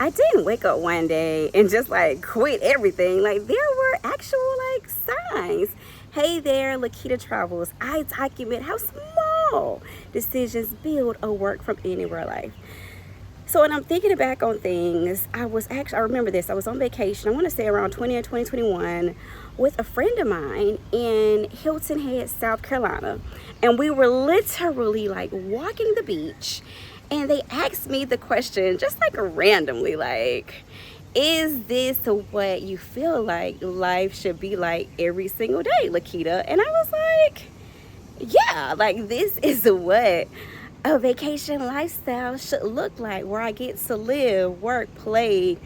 I didn't wake up one day and just like quit everything. Like there were actual like signs. Hey there, Lequita Travels. I document how small decisions build a work from anywhere life. So when I'm thinking back on things, I remember this. I was on vacation, I want to say around 20 or 2021, with a friend of mine in Hilton Head, South Carolina. And we were literally like walking the beach, and they asked me the question, just like randomly, like, is this what you feel like life should be like every single day, Lequita? And I was like, yeah, like this is what a vacation lifestyle should look like, where I get to live, work, play,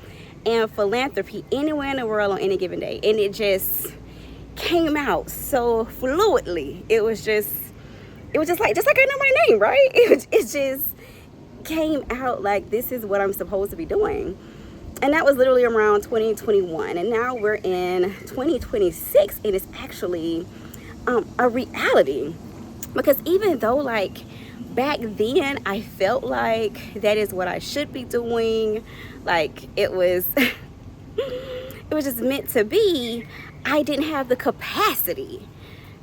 and philanthropy anywhere in the world on any given day. And it just came out so fluidly. It was just like I know my name, right? It just came out like this is what I'm supposed to be doing. And that was literally around 2021. And now we're in 2026, and it's actually a reality. Because even though like back then I felt like that is what I should be doing, like it was it was just meant to be, I didn't have the capacity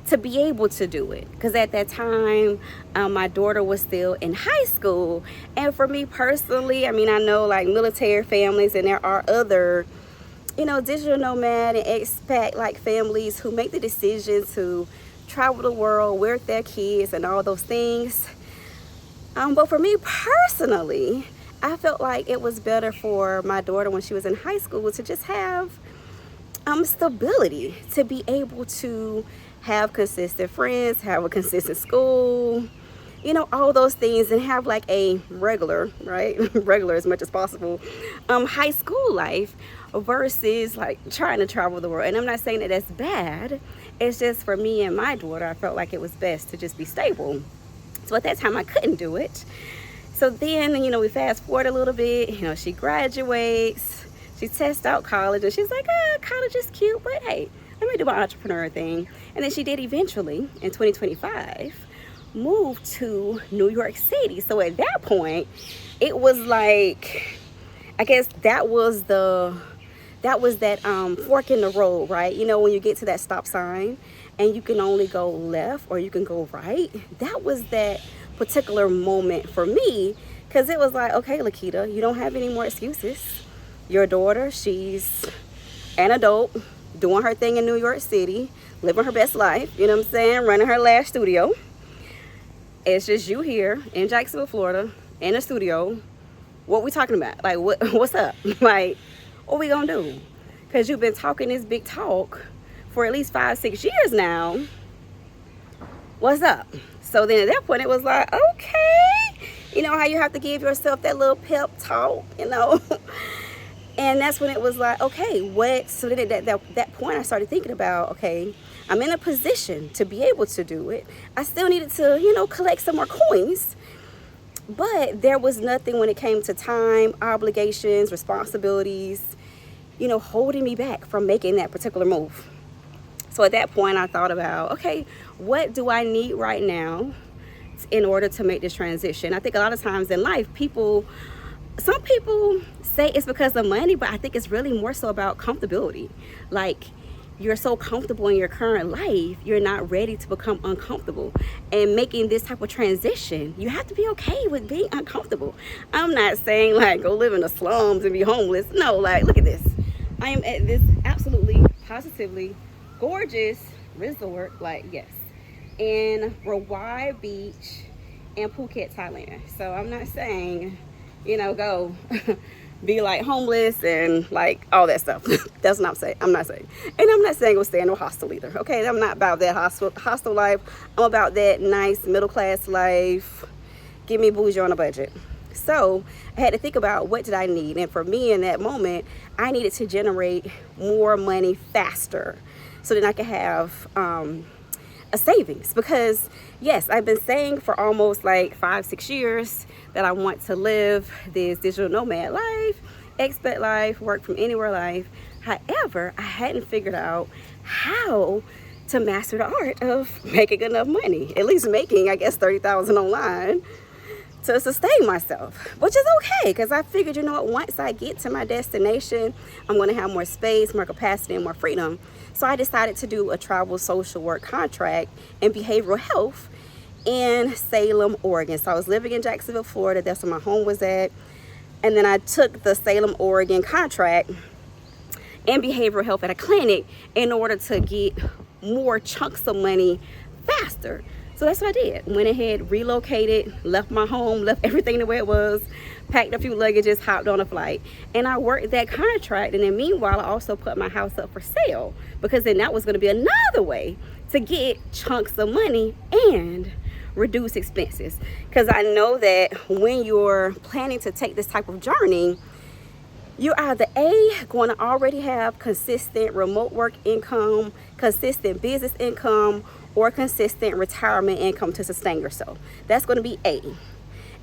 to be able to do it. Because at that time, my daughter was still in high school. And for me personally, I mean, I know like military families, and there are other, digital nomad and expat like families who make the decision to travel the world with their kids and all those things. But for me personally, I felt like it was better for my daughter when she was in high school to just have stability, to be able to have consistent friends, have a consistent school, all those things, and have like a regular, right? regular as much as possible, high school life versus like trying to travel the world. And I'm not saying that that's bad. It's just for me and my daughter, I felt like it was best to just be stable. So at that time I couldn't do it. So then, we fast forward a little bit, she graduates, she tests out college, and she's like, college is cute, but hey, let me do my entrepreneur thing. And then she did eventually, in 2025, move to New York City. So at that point, it was like, I guess that was that fork in the road, right? When you get to that stop sign and you can only go left or you can go right. That was that particular moment for me, because it was like, okay, Lequita, you don't have any more excuses. Your daughter, she's an adult, doing her thing in New York City, living her best life, you know what I'm saying, running her lash studio. It's just you here in Jacksonville, Florida, in a studio. What we talking about? Like, what's up? Like, what we gonna do? Because you've been talking this big talk for at least 5-6 years now. What's up? So then at that point, it was like, okay. You know how you have to give yourself that little pep talk, And that's when it was like, okay, what? So then at that point, I started thinking about, okay, I'm in a position to be able to do it. I still needed to, collect some more coins. But there was nothing when it came to time, obligations, responsibilities, holding me back from making that particular move. So at that point, I thought about, okay, what do I need right now in order to make this transition? I think a lot of times in life, some people say it's because of money, but I think it's really more so about comfortability. Like, you're so comfortable in your current life, you're not ready to become uncomfortable. And making this type of transition, you have to be okay with being uncomfortable. I'm not saying like go live in the slums and be homeless. No, like look at this. I am at this absolutely, positively gorgeous resort, like yes, in Rawai Beach in Phuket, Thailand. So I'm not saying, go be like homeless and like all that stuff. That's not saying. I'm not saying. And I'm not saying go stay in no hostel either. Okay, I'm not about that hostel life. I'm about that nice middle class life. Give me bougie on a budget. So I had to think about what did I need. And for me in that moment, I needed to generate more money faster so that I could have a savings. Because yes, I've been saying for almost like 5-6 years that I want to live this digital nomad life, expat life, work from anywhere life. However, I hadn't figured out how to master the art of making enough money, at least making, I guess, $30,000 online to sustain myself, which is okay, because I figured, you know what, once I get to my destination, I'm going to have more space, more capacity, and more freedom. So I decided to do a travel social work contract in behavioral health in Salem, Oregon. So I was living in Jacksonville, Florida. That's where my home was at. And then I took the Salem, Oregon contract in behavioral health at a clinic in order to get more chunks of money faster. So that's what I did. Went ahead, relocated, left my home, left everything the way it was, packed a few luggages, hopped on a flight, and I worked that contract. And then meanwhile, I also put my house up for sale, because then that was going to be another way to get chunks of money and reduce expenses. Because I know that when you're planning to take this type of journey, you're either going to already have consistent remote work income, consistent business income, or consistent retirement income to sustain yourself. That's going to be A.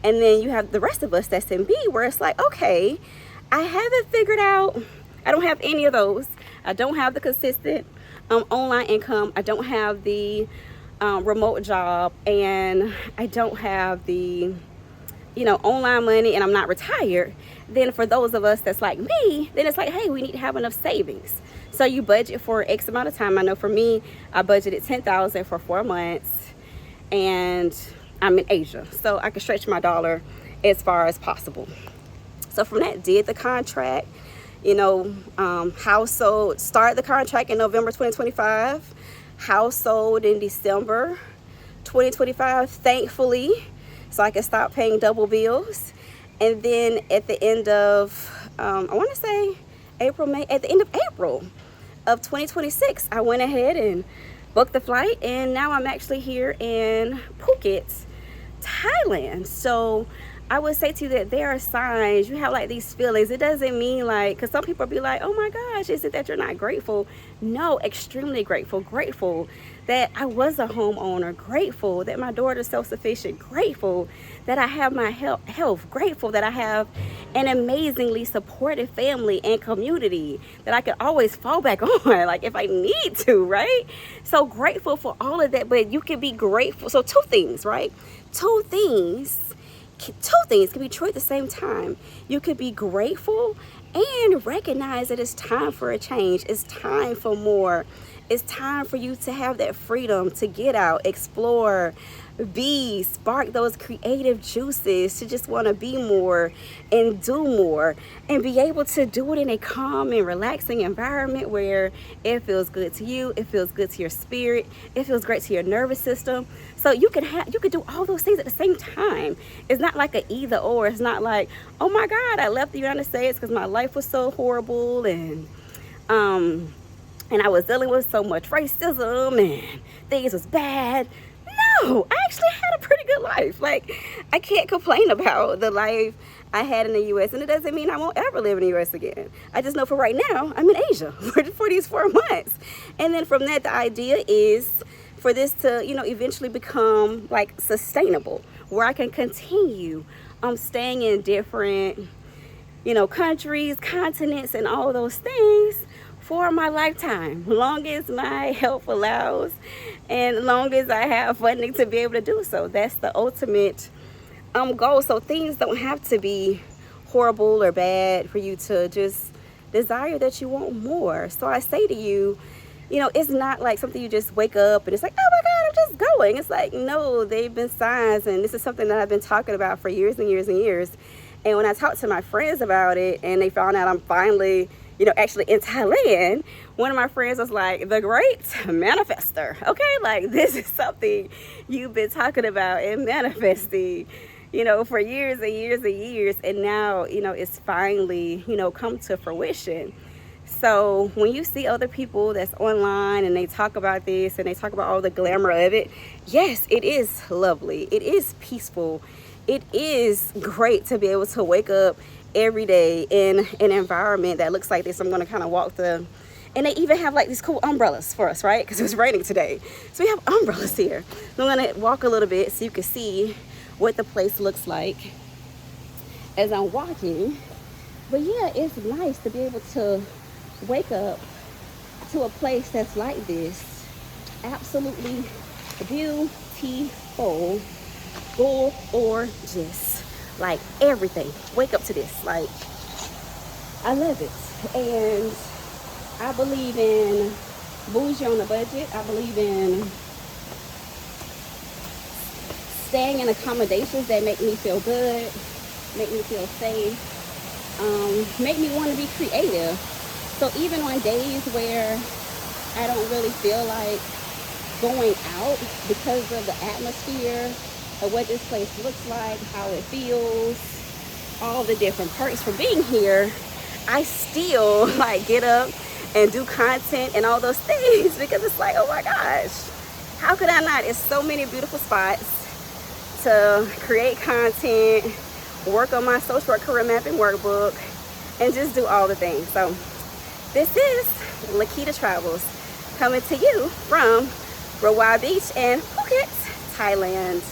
And then you have the rest of us that's in B, where it's like, okay, I haven't figured out, I don't have any of those. I don't have the consistent online income. I don't have the remote job, and I don't have the, online money, and I'm not retired. Then for those of us that's like me, then it's like, hey, we need to have enough savings. So you budget for X amount of time. I know for me, I budgeted $10,000 for 4 months, and I'm in Asia, so I can stretch my dollar as far as possible. So from that, did the contract, household, started the contract in November 2025, household in December 2025, thankfully, so I can stop paying double bills. And then at the end of, I want to say May, at the end of April of 2026, I went ahead and booked the flight, and now I'm actually here in Phuket, Thailand. So I would say to you that there are signs, you have like these feelings. It doesn't mean like, because some people be like, oh my gosh, is it that you're not grateful? No, extremely grateful. Grateful that I was a homeowner, grateful that my daughter's self-sufficient, grateful that I have my health, grateful that I have an amazingly supportive family and community that I can always fall back on, like if I need to, right? So grateful for all of that, but you can be grateful. So two things, right? Two things can be true at the same time. You could be grateful and recognize that it's time for a change. It's time for more. It's time for you to have that freedom to get out, explore, spark those creative juices, to just want to be more and do more, and be able to do it in a calm and relaxing environment where it feels good to you, it feels good to your spirit, it feels great to your nervous system. So you can do all those things at the same time. It's not like an either or. It's not like, oh my God, I left the United States because my life was so horrible, and I was dealing with so much racism and things was bad. No, I actually had a pretty good life. Like, I can't complain about the life I had in the U.S. And it doesn't mean I won't ever live in the U.S. again. I just know for right now, I'm in Asia for these 4 months. And then from that, the idea is for this to, eventually become like sustainable, where I can continue staying in different, countries, continents, and all those things for my lifetime, long as my health allows and long as I have funding to be able to do so. That's the ultimate goal. So things don't have to be horrible or bad for you to just desire that you want more. So I say to you, it's not like something you just wake up and it's like, oh my God, I'm just going. It's like, no, they've been signs, and this is something that I've been talking about for years and years and years. And when I talked to my friends about it and they found out I'm finally actually in Thailand, one of my friends was like, the great manifester. Okay, like this is something you've been talking about and manifesting, for years and years and years. And now, it's finally, come to fruition. So when you see other people that's online and they talk about this and they talk about all the glamour of it, yes, it is lovely. It is peaceful. It is great to be able to wake up every day in an environment that looks like this. I'm going to kind of walk and they even have like these cool umbrellas for us, right? Because it was raining today. So we have umbrellas here. So I'm going to walk a little bit so you can see what the place looks like as I'm walking. But yeah, it's nice to be able to wake up to a place that's like this. Absolutely beautiful, gorgeous. Like everything. Wake up to this. Like, I love it. And I believe in bougie on the budget. I believe in staying in accommodations that make me feel good, make me feel safe, make me want to be creative. So even on days where I don't really feel like going out because of the atmosphere of what this place looks like, how it feels, all the different perks for being here, I still like get up and do content and all those things because it's like, oh my gosh, how could I not? It's so many beautiful spots to create content, work on my social work career mapping workbook, and just do all the things. So this is Lequita Travels coming to you from Rawai Beach and Phuket, Thailand.